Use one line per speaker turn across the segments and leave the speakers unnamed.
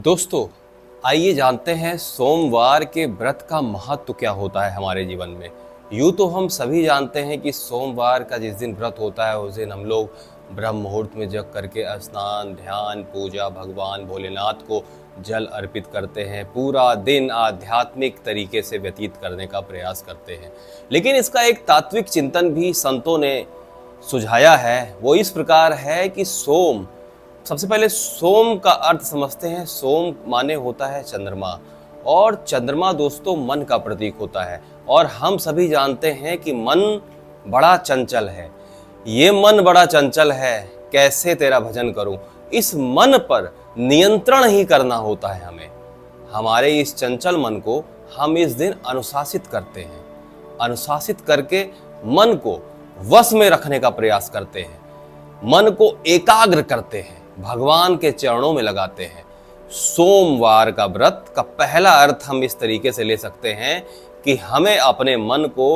दोस्तों, आइए जानते हैं सोमवार के व्रत का महत्व क्या होता है हमारे जीवन में। यूँ तो हम सभी जानते हैं कि सोमवार का जिस दिन व्रत होता है उस दिन हम लोग ब्रह्म मुहूर्त में जग करके स्नान, ध्यान, पूजा, भगवान भोलेनाथ को जल अर्पित करते हैं। पूरा दिन आध्यात्मिक तरीके से व्यतीत करने का प्रयास करते हैं। लेकिन इसका एक तात्विक चिंतन भी संतों ने सुझाया है। वो इस प्रकार है कि सबसे पहले सोम का अर्थ समझते हैं। सोम माने होता है चंद्रमा, और चंद्रमा दोस्तों मन का प्रतीक होता है। और हम सभी जानते हैं कि मन बड़ा चंचल है। ये मन बड़ा चंचल है, कैसे तेरा भजन करूं। इस मन पर नियंत्रण ही करना होता है हमें। हमारे इस चंचल मन को हम इस दिन अनुशासित करते हैं। अनुशासित करके मन को वश में रखने का प्रयास करते हैं। मन को एकाग्र करते हैं, भगवान के चरणों में लगाते हैं। सोमवार का व्रत का पहला अर्थ हम इस तरीके से ले सकते हैं कि हमें अपने मन को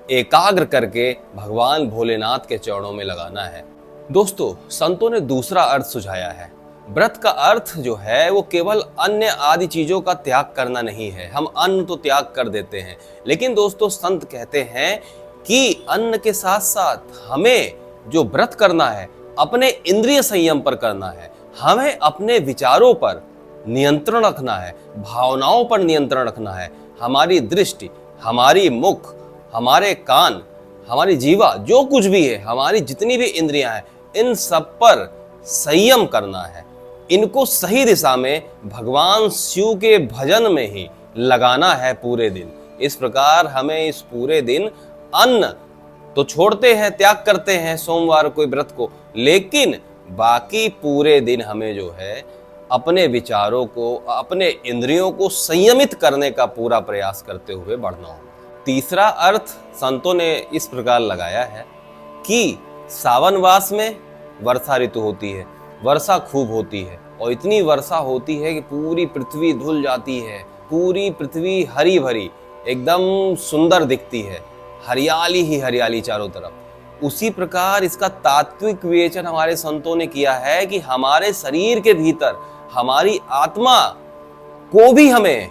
एकाग्र करके भगवान भोलेनाथ के चरणों में लगाना है। दोस्तों, संतों ने दूसरा अर्थ सुझाया है। व्रत का अर्थ जो है वो केवल अन्य आदि चीजों का त्याग करना नहीं है। हम अन्न तो त्याग कर देते हैं, लेकिन दोस्तों संत कहते हैं कि अन्न के साथ साथ हमें जो व्रत करना है अपने इंद्रिय संयम पर करना है। हमें अपने विचारों पर नियंत्रण रखना है, भावनाओं पर नियंत्रण रखना है। हमारी दृष्टि, हमारी मुख, हमारे कान, हमारी जीवा, जो कुछ भी है, हमारी जितनी भी इंद्रियां हैं, इन सब पर संयम करना है। इनको सही दिशा में भगवान शिव के भजन में ही लगाना है पूरे दिन। इस प्रकार हमें इस पूरे दिन अन्न तो छोड़ते हैं, त्याग करते हैं सोमवार को व्रत को, लेकिन बाकी पूरे दिन हमें जो है अपने विचारों को, अपने इंद्रियों को संयमित करने का पूरा प्रयास करते हुए बढ़ना होगा। तीसरा अर्थ संतों ने इस प्रकार लगाया है कि सावन मास में वर्षा ऋतु होती है, वर्षा खूब होती है, और इतनी वर्षा होती है कि पूरी पृथ्वी धुल जाती है। पूरी पृथ्वी हरी भरी एकदम सुंदर दिखती है, हरियाली ही हरियाली चारों तरफ। उसी प्रकार इसका तात्विक विवेचन हमारे संतों ने किया है कि हमारे शरीर के भीतर हमारी आत्मा को भी हमें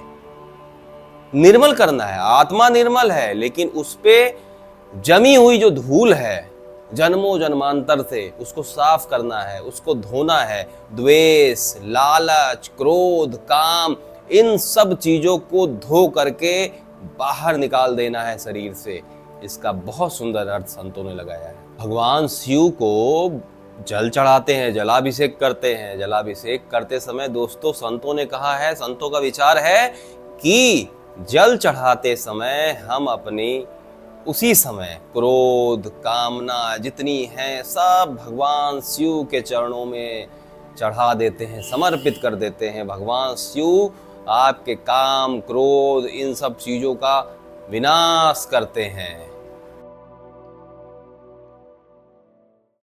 निर्मल करना है। आत्मा निर्मल है, लेकिन उस पे जमी हुई जो धूल है जन्मों जन्मांतर से, उसको साफ करना है, उसको धोना है। द्वेष, लालच, क्रोध, काम, इन सब चीजों को धो करके बाहर निकाल देना है शरीर से। इसका बहुत सुंदर अर्थ संतों ने लगाया है। भगवान शिव को जल चढ़ाते हैं, जलाभिषेक करते हैं। जलाभिषेक करते समय दोस्तों संतों ने कहा है, संतों का विचार है कि जल चढ़ाते समय हम अपनी उसी समय क्रोध, कामना जितनी है सब भगवान शिव के चरणों में चढ़ा देते हैं, समर्पित कर देते हैं। भगवान शिव आपके काम, क्रोध, इन सब चीजों का विनाश करते हैं।